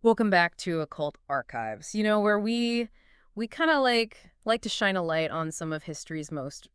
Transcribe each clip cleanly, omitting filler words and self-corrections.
Welcome back to Occult Archives, where we kind of like to shine a light on some of history's most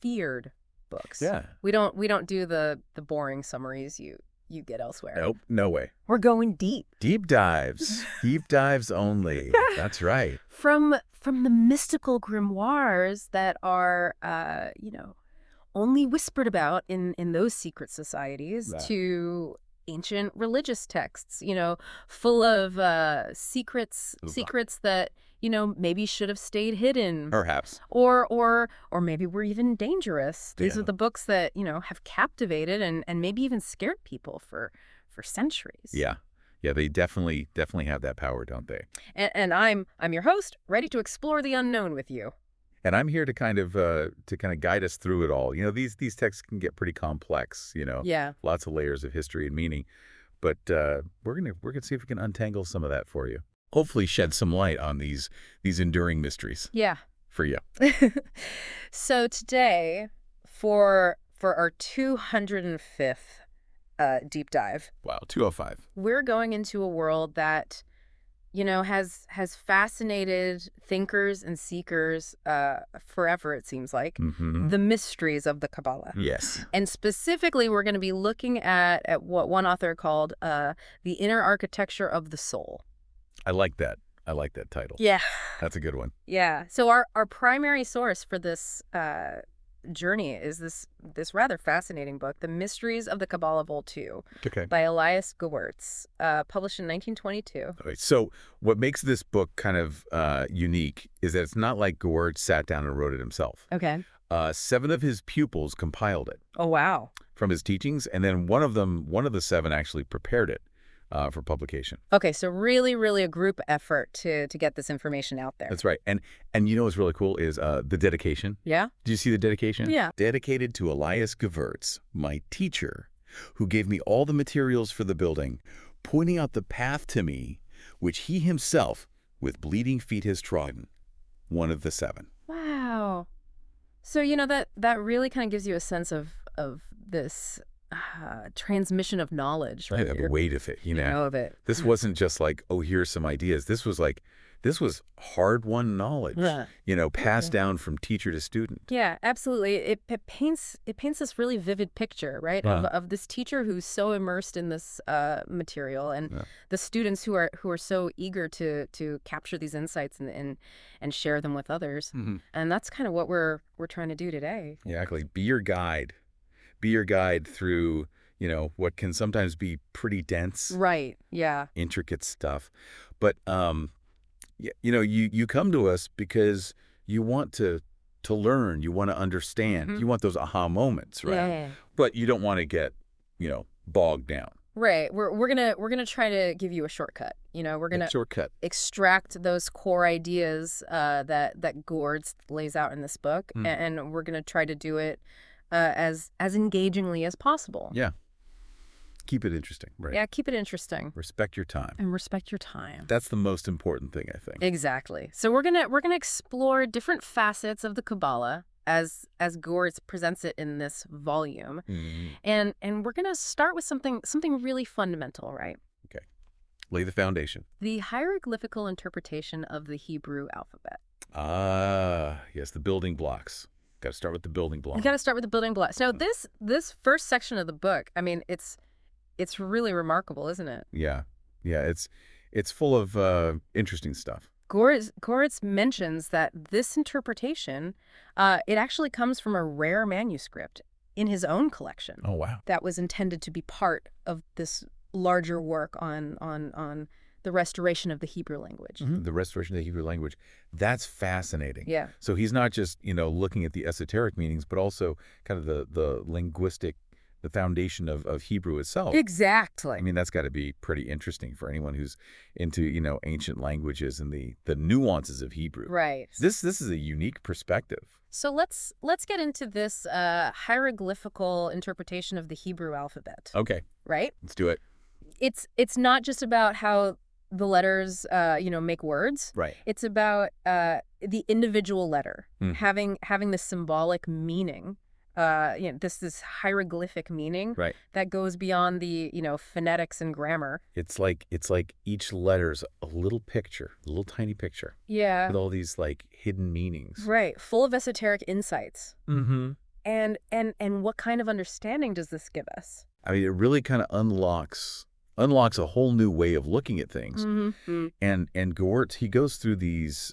feared books. Yeah. We don't do the boring summaries you get elsewhere. Nope. No way. We're going deep. Deep dives. Deep dives only. That's right. From the mystical grimoires that are only whispered about in those secret societies Right. to ancient religious texts, full of secrets Ugh. secrets that, maybe should have stayed hidden Perhaps. or maybe were even dangerous. These Yeah. are the books that, have captivated and maybe even scared people for centuries. Yeah. Yeah, they definitely have that power, don't they? And I'm your host, ready to explore the unknown with you. And I'm here to kind of guide us through it all. These texts can get pretty complex, Yeah. lots of layers of history and meaning. But we're gonna see if we can untangle some of that for you. Hopefully shed some light on these enduring mysteries Yeah. for you. So today, for our 205th deep dive, Wow, 205. we're going into a world that, has fascinated thinkers and seekers forever, it seems like. Mm-hmm. The mysteries of the Kabbalah. Yes. And specifically, we're going to be looking at what one author called the inner architecture of the soul. I like that. I like that title. Yeah. That's a good one. Yeah. So our primary source for this journey is this rather fascinating book, The Mysteries of the Kabbalah Vol. 2 Okay. by Elias Gewurz, published in 1922. Okay, so what makes this book kind of unique is that it's not like Gewurz sat down and wrote it himself. Okay. 7 of his pupils compiled it Oh, wow. from his teachings, and then one of the 7 actually prepared it for publication. Okay, so really, really a group effort to get this information out there. That's right. And what's really cool is the dedication. Yeah? Do you see the dedication? Yeah. Dedicated to Elias Gewurz, my teacher, who gave me all the materials for the building, pointing out the path to me, which he himself, with bleeding feet has trodden, one of the 7. Wow. So, that really kind of gives you a sense of this transmission of knowledge, right? I have a weight of it, Of it. This wasn't just like, oh, here's some ideas. This was hard-won knowledge, Yeah. passed down from teacher to student. Yeah, absolutely. It paints this really vivid picture, right, of this teacher who's so immersed in this material, and Yeah. the students who are so eager to capture these insights and share them with others. Mm-hmm. And that's kind of what we're trying to do today. Yeah, exactly. Be your guide. Be your guide through, what can sometimes be pretty dense, Right. Yeah. intricate stuff. But you come to us because you want to learn, you want to understand, you want those aha moments, right? Yeah. But you don't want to get, bogged down. Right. We're gonna try to give you a shortcut. We're gonna Shortcut. extract those core ideas that Gewurz lays out in this book, and we're gonna try to do it as engagingly as possible. Yeah. Keep it interesting, right? Yeah, keep it interesting Respect your time. and respect your time. That's the most important thing, I think. Exactly. So we're gonna explore different facets of the Kabbalah as Gewurz presents it in this volume, and we're gonna start with something really fundamental, right? Okay. Lay the foundation. The hieroglyphical interpretation of the Hebrew alphabet. Ah, yes, the building blocks. Got to start with the building blocks. You got to start with the building blocks. Now, this first section of the book, I mean, it's really remarkable, isn't it? Yeah. Yeah, it's full of interesting stuff. Gewurz mentions that this interpretation, it actually comes from a rare manuscript in his own collection. Oh, wow. That was intended to be part of this larger work on the restoration of the Hebrew language. The restoration of the Hebrew language. That's fascinating. Yeah. So he's not just, looking at the esoteric meanings, but also kind of the linguistic, the foundation of Hebrew itself. Exactly. I mean, that's got to be pretty interesting for anyone who's into, ancient languages and the nuances of Hebrew. Right. This is a unique perspective. So let's get into this hieroglyphical interpretation of the Hebrew alphabet. Okay. Right? Let's do it. It's not just about how the letters make words. Right. It's about the individual letter having the symbolic meaning this hieroglyphic meaning Right. that goes beyond the, phonetics and grammar. It's like each letter's a little picture, a little tiny picture Yeah. with all these like hidden meanings. Right. Full of esoteric insights. Mm-hmm. And what kind of understanding does this give us? I mean, it really kind of unlocks a whole new way of looking at things. Mm-hmm. And Gewurz, he goes through these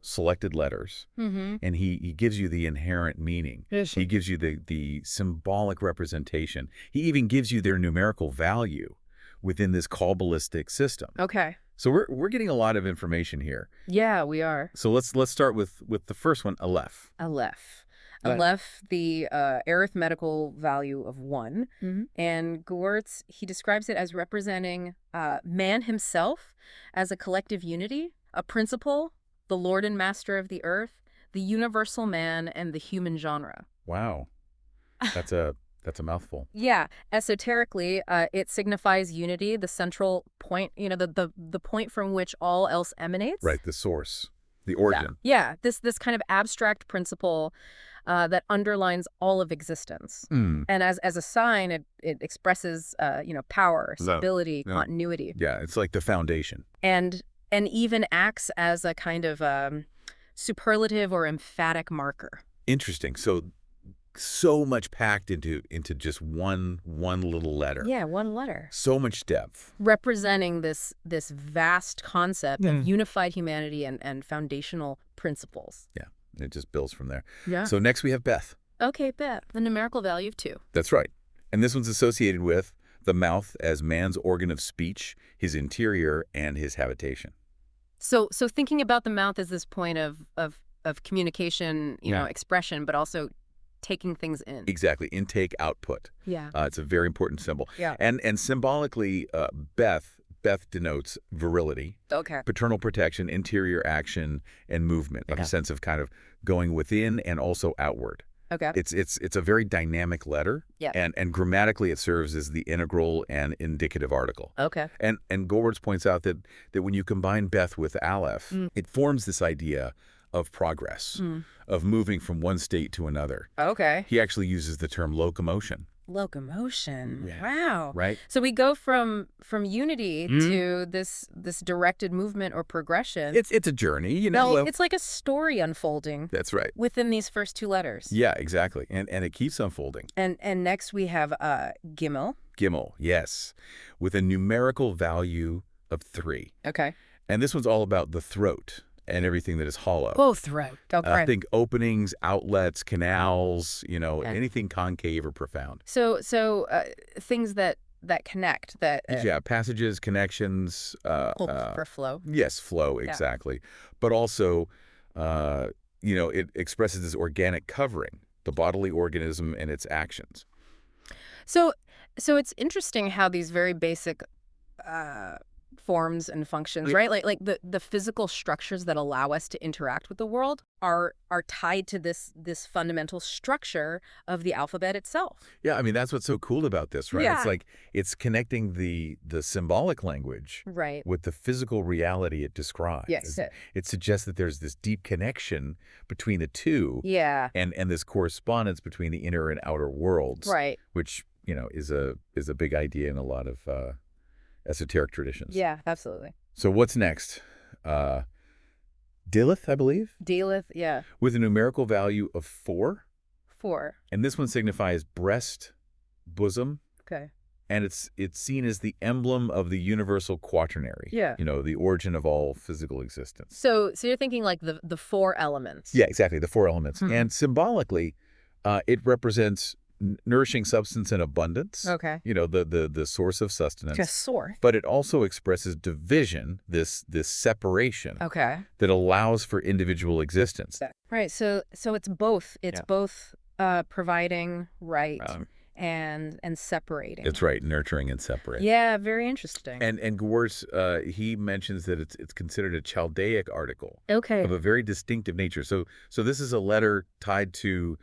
selected letters, Mm-hmm. and he gives you the inherent meaning. Yes. He gives you the symbolic representation. He even gives you their numerical value within this Kabbalistic system. Okay. So we're getting a lot of information here. Yeah, we are. So let's start with the first one, Aleph. Aleph. Aleph. Aleph, the arithmetical value of 1. Mm-hmm. And Gewurz, he describes it as representing man himself as a collective unity, a principle, the Lord and Master of the earth, the universal man, and the human genre. Wow, that's a mouthful. Yeah, esoterically, it signifies unity, the central point, the point from which all else emanates. Right, the source, the origin. Yeah, this kind of abstract principle that underlines all of existence. Mm. And as a sign, it expresses, power, No. stability, No. continuity, Yeah, it's like the foundation. and even acts as a kind of superlative or emphatic marker. Interesting. So much packed into just one little letter. Yeah, one letter. So much depth. Representing this vast concept of unified humanity and foundational principles. Yeah, it just builds from there. Yeah. So next we have Beth. Okay, Beth. The numerical value of 2. That's right. And this one's associated with the mouth as man's organ of speech, his interior, and his habitation. So thinking about the mouth as this point of communication, Yeah. expression, but also taking things in. Exactly. Intake, output. Yeah. It's a very important symbol. Yeah. And symbolically, Beth denotes virility, Okay. paternal protection, interior action, and movement, like Yeah. a sense of kind of going within and also outward. Okay. It's a very dynamic letter, Yeah. and grammatically it serves as the integral and indicative article. Okay. And Gewurz points out that when you combine Beth with Aleph, it forms this idea of progress, of moving from one state to another. Okay. He actually uses the term locomotion. Locomotion. Yeah. Wow. Right? So we go from unity to this directed movement or progression. It's a journey, you know. It's like a story unfolding That's right. within these first 2 letters. Yeah, exactly. And it keeps unfolding. And next we have Gimel. Gimel, yes, with a numerical value of 3. Okay. And this one's all about the throat and everything that is hollow. Oh, throat. Okay. Think openings, outlets, canals, Okay. anything concave or profound. So things that connect, that Yeah, passages, connections. for flow. Yes, flow, exactly. But also, it expresses this organic covering, the bodily organism and its actions. So it's interesting how these very basic forms and functions, right? Like the physical structures that allow us to interact with the world are tied to this fundamental structure of the alphabet itself. Yeah, I mean, that's what's so cool about this, right? Yeah. It's like it's connecting the symbolic language Right. with the physical reality it describes. Yes. It suggests that there's this deep connection between the two, Yeah. and this correspondence between the inner and outer worlds, Right. which, is a big idea in a lot of esoteric traditions. Yeah, absolutely. So what's next? Dilith, I believe, Dealeth, yeah. with a numerical value of 4. 4. And this one signifies breast, bosom, Okay. and it's seen as the emblem of the universal quaternary. Yeah. The origin of all physical existence. So you're thinking like the 4 elements. Yeah, exactly, the 4 elements. Hmm. And symbolically, it represents nourishing substance and abundance. Okay. The source of sustenance. Just source. But it also expresses division, this separation Okay. that allows for individual existence. Right. So it's both. It's Yeah. both providing, right, and separating. It's right, nurturing and separating. Yeah, very interesting. And Gewurz, he mentions that it's considered a Chaldaic article Okay. of a very distinctive nature. So this is a letter tied to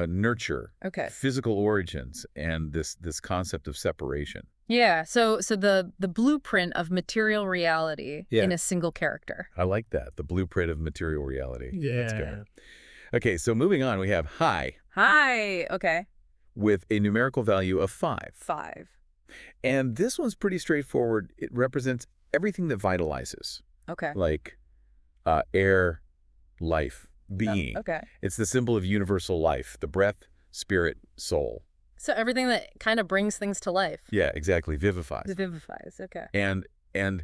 nurture, Okay. physical origins, and this concept of separation. Yeah. So the blueprint of material reality Yeah. in a single character. I like that, the blueprint of material reality. Yeah. That's good. Okay, so moving on, we have Hi. Hi. Okay. with a numerical value of 5. 5. And this one's pretty straightforward. It represents everything that vitalizes, Okay. like air, life, being. Okay. It's the symbol of universal life, the breath, spirit, soul. So everything that kind of brings things to life. Yeah, exactly. Vivifies. Vivifies. Okay. And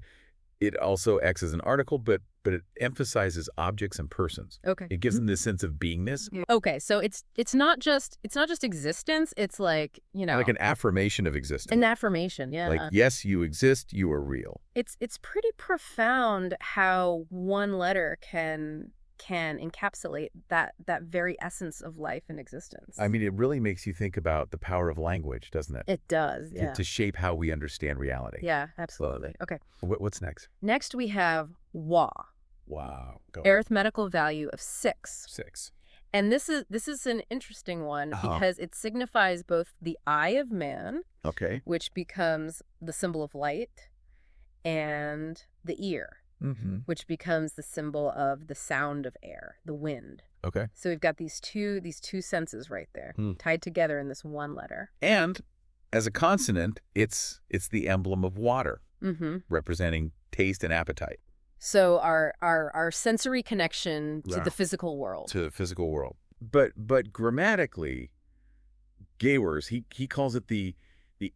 it also acts as an article, but it emphasizes objects and persons. Okay. It gives them this sense of beingness. Okay, so it's not just existence, it's like, Like an affirmation of existence. an affirmation, yeah. Like, yes, you exist, you are real. It's pretty profound how one letter can encapsulate that very essence of life and existence. I mean, it really makes you think about the power of language, doesn't it? It does, yeah. To shape how we understand reality. Yeah, absolutely. Okay. What's next? Next we have wa, Wow. Go. arithmetical value of 6. 6. And this is an interesting one Uh-huh. because it signifies both the eye of man, Okay. which becomes the symbol of light, and the ear, Mm-hmm. which becomes the symbol of the sound of air, the wind. Okay. So we've got these two senses right there, tied together in this one letter. And as a consonant, it's the emblem of water, representing taste and appetite. So our sensory connection to Wow. the physical world. To the physical world. But grammatically, Gewurz, he calls it the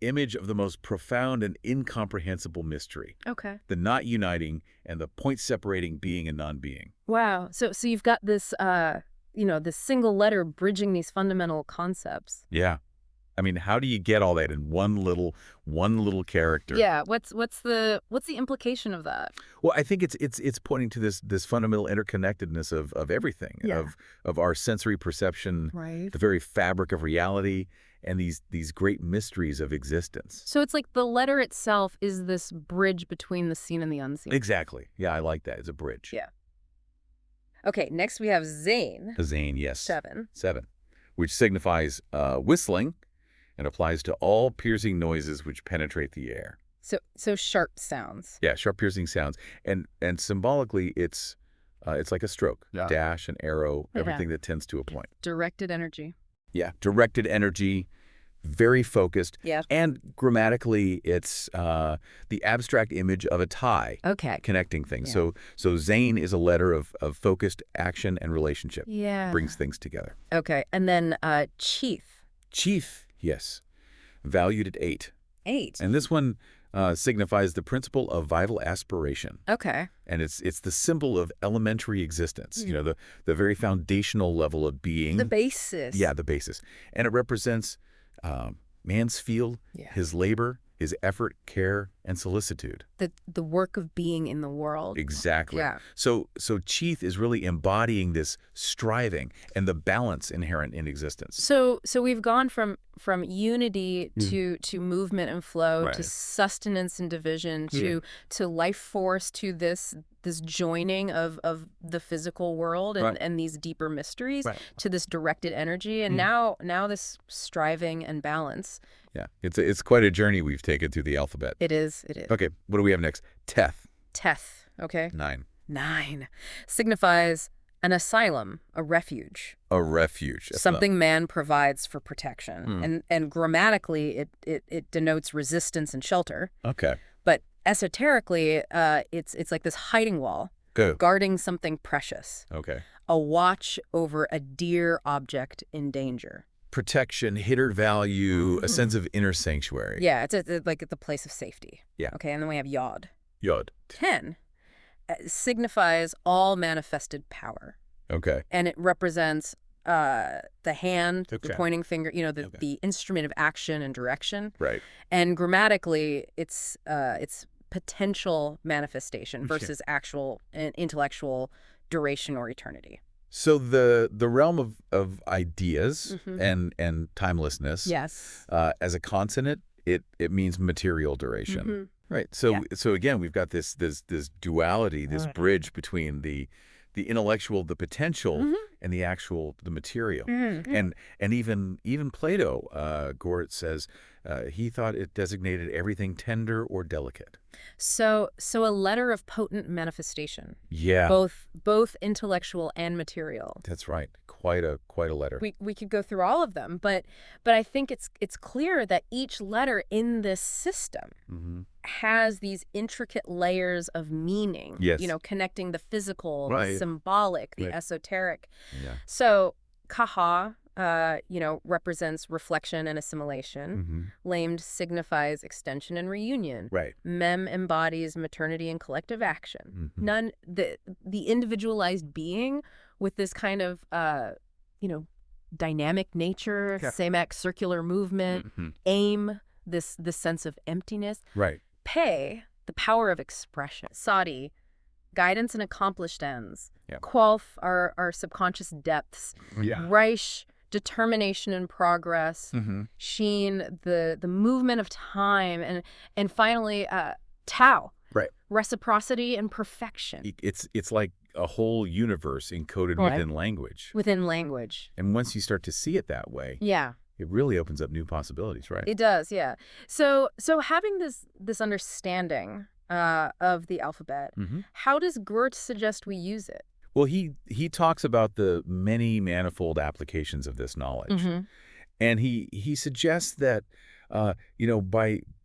image of the most profound and incomprehensible mystery. Okay. The not uniting and the point separating being and non-being. Wow. So you've got this this single letter bridging these fundamental concepts. Yeah. I mean, how do you get all that in one little character? Yeah. What's the implication of that? Well, I think it's pointing to this fundamental interconnectedness of everything, Yeah. of our sensory perception, Right. the very fabric of reality, and these great mysteries of existence. So it's like the letter itself is this bridge between the seen and the unseen. Exactly. Yeah, I like that. It's a bridge. Yeah. Okay, next we have Zane. A zane, yes. 7. 7, which signifies whistling and applies to all piercing noises which penetrate the air. So sharp sounds. Yeah, sharp piercing sounds. And symbolically, it's like a stroke. Yeah. Dash, an arrow, Yeah. everything that tends to a point. Directed energy. Yeah, directed energy, very focused. Yeah. And grammatically, it's the abstract image of a tie Okay. connecting things. Yeah. So Zane is a letter of focused action and relationship. Yeah. Brings things together. Okay, and then chief. Chief, yes, valued at 8. 8. And this one signifies the principle of vital aspiration. Okay. And it's the symbol of elementary existence, the very foundational level of being. The basis. Yeah, the basis. And it represents man's field, Yeah. his labor, his effort, care, and solicitude. The work of being in the world. Exactly. Yeah. So Chief is really embodying this striving and the balance inherent in existence. So we've gone from unity to movement and flow, Right. to sustenance and division, to life force, to this joining of the physical world and, Right. and these deeper mysteries, Right. to this directed energy, and now this striving and balance. Yeah, it's quite a journey we've taken through the alphabet. It is. Okay, what do we have next? Teth, Teth. Okay. 9. 9 signifies an asylum, a refuge. A refuge. That's Something man provides for protection. Hmm. And grammatically, it denotes resistance and shelter. Okay, But esoterically, it's like this hiding wall, go. guarding something precious, Okay. a watch over a dear object in danger. Protection, hidden value, a sense of inner sanctuary. Yeah, it's like the place of safety. Yeah. Okay, and then we have Yod. Yod. 10 signifies all manifested power. Okay. And it represents the hand, Okay. the pointing finger, the Okay. instrument of action and direction. Right. And grammatically, it's potential manifestation Okay. versus actual and intellectual duration or eternity. So the realm of ideas Mhm. and timelessness. Yes. As a consonant, it means material duration. Mhm. Right. So Yeah. so again, we've got this duality, this Right. bridge between the intellectual, the potential, Mhm. and the material. Mhm. And even Plato, Gewurz says, He thought it designated everything tender or delicate. So a letter of potent manifestation. Yeah. Both intellectual and material. That's right. Quite a letter. We could go through all of them, but I think it's clear that each letter in this system has these intricate layers of meaning. Yes. Connecting the physical, Right. the symbolic, the Right. esoteric. Yeah. So Kaha, represents reflection and assimilation. Lamed signifies extension and reunion. Right. Mem embodies maternity and collective action. The individualized being with this kind of, dynamic nature, Yeah. Samek, circular movement, aim, this sense of emptiness. Right. Pe, the power of expression. Sadi, guidance and accomplished ends. Yeah. Qualf, our subconscious depths. Yeah. Reich, determination and progress. Sheen, the movement of time. And finally, Tao. Right. Reciprocity and perfection. It's like a whole universe encoded Right. within language. Within language. And once you start to see it that way, Yeah. it really opens up new possibilities, right? It does, yeah. So having this understanding of the alphabet, how does Gewurz suggest we use it? Well, he talks about the many manifold applications of this knowledge. And he suggests that,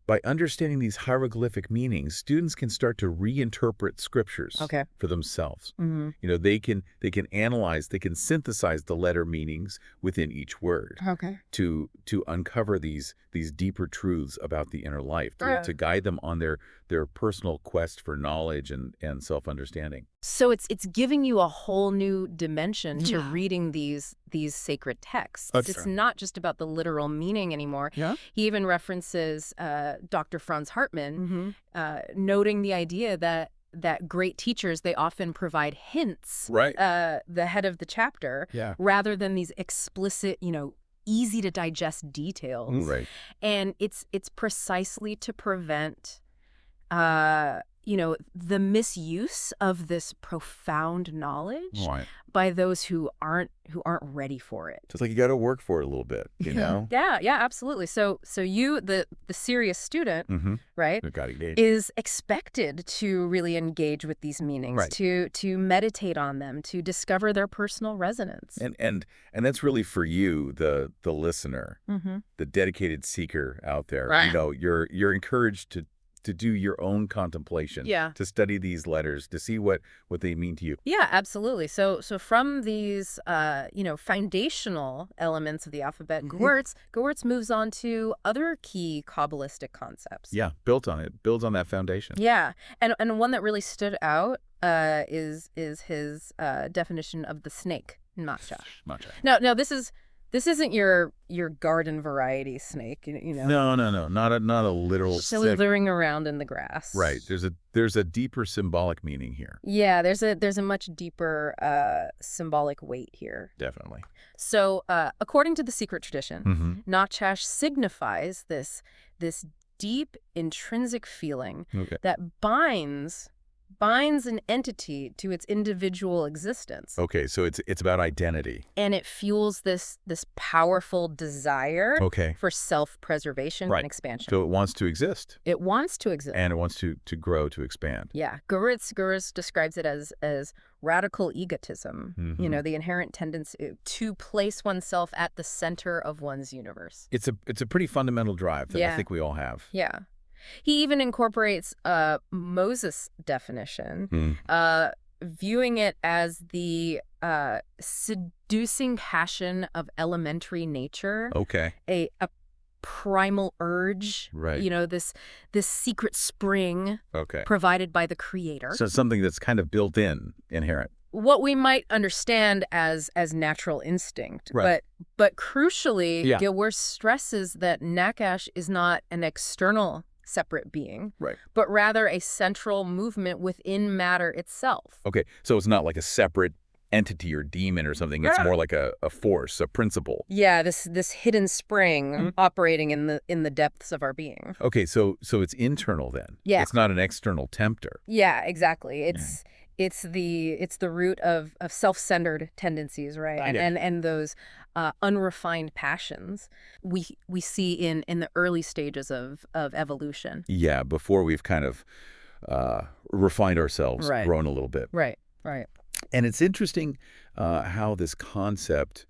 by understanding these hieroglyphic meanings, students can start to reinterpret scriptures for themselves. They can analyze, they can synthesize the letter meanings within each word to uncover these deeper truths about the inner life, to guide them on their personal quest for knowledge and self-understanding. So it's giving you a whole new dimension to reading these sacred texts. It's not just about the literal meaning anymore. Yeah. He even references Dr. Franz Hartmann, noting the idea that great teachers, they often provide hints, Right. The head of the chapter, rather than these explicit, easy to digest details. Right. And it's precisely to prevent the misuse of this profound knowledge by those who aren't ready for it. Just like you got to work for it a little bit, you know? Yeah, absolutely. So you, the serious student, right, Got engaged. is expected to really engage with these meanings, to meditate on them, to discover their personal resonance. And that's really for you, the listener, the dedicated seeker out there. Right. You're encouraged to do your own contemplation, to study these letters, to see what they mean to you. Yeah, absolutely. So from these, foundational elements of the alphabet, Gewurz moves on to other key Kabbalistic concepts. Yeah, built on it, builds on that foundation. Yeah, and one that really stood out is his definition of the snake, matcha. Now this isn't your garden variety snake, No, not a literal slithering around in the grass. Right. There's a deeper symbolic meaning here. Yeah, there's a much deeper symbolic weight here. Definitely. So, according to the secret tradition, Nachash signifies this deep intrinsic feeling that binds an entity to its individual existence. Okay, so it's about identity. And it fuels this powerful desire for self-preservation and expansion. So it wants to exist. It wants to exist. And it wants to grow, to expand. Yeah. Gewurz describes it as radical egotism, the inherent tendency to place oneself at the center of one's universe. It's a pretty fundamental drive that I think we all have. Yeah. He even incorporates Moses' definition, viewing it as the seducing passion of elementary nature. Okay. A primal urge. Right. This secret spring Okay. provided by the Creator. So something that's kind of built in, inherent. What we might understand as natural instinct. Right. But crucially, Yeah. Gewurz stresses that Nakash is not an external separate being, Right. but rather a central movement within matter itself. Okay, so it's not like a separate entity or demon or something. It's more like a force, a principle. Yeah, this hidden spring operating in the depths of our being. Okay, so it's internal then. Yeah. It's not an external tempter. Yeah, exactly. It's the root of self-centered tendencies, right? And those unrefined passions we see in the early stages of evolution. Yeah, before we've kind of refined ourselves, Right. grown a little bit. Right. Right. And it's interesting how this concept,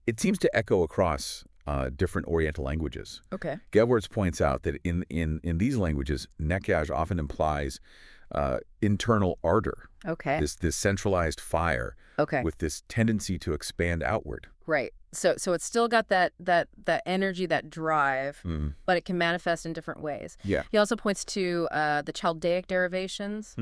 it seems to echo across different Oriental languages. Okay. Gewurz points out that in these languages, nekaj often implies internal ardor, Okay. this centralized fire Okay. with this tendency to expand outward. Right. So it's still got that energy, that drive, but it can manifest in different ways. Yeah. He also points to the Chaldaic derivations,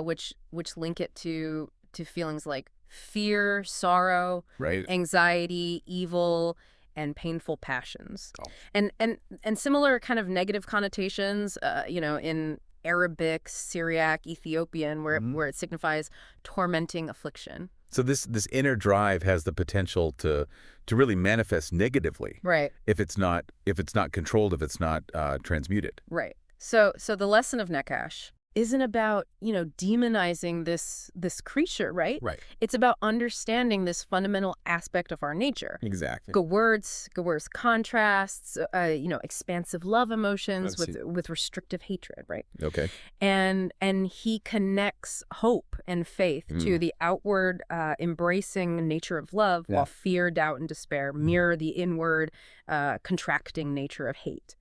which link it to feelings like fear, sorrow, Right. anxiety, evil, and painful passions. Oh. And similar kind of negative connotations, in Arabic, Syriac, Ethiopian, where it signifies tormenting affliction. So this inner drive has the potential to really manifest negatively, Right. if it's not controlled, if it's not transmuted. Right. So the lesson of Nekash isn't about, demonizing this creature, right? Right. It's about understanding this fundamental aspect of our nature. Exactly. Gewurz contrasts, expansive love emotions with restrictive hatred, right? Okay. And he connects hope and faith to the outward embracing nature of love, while fear, doubt, and despair mirror the inward contracting nature of hate.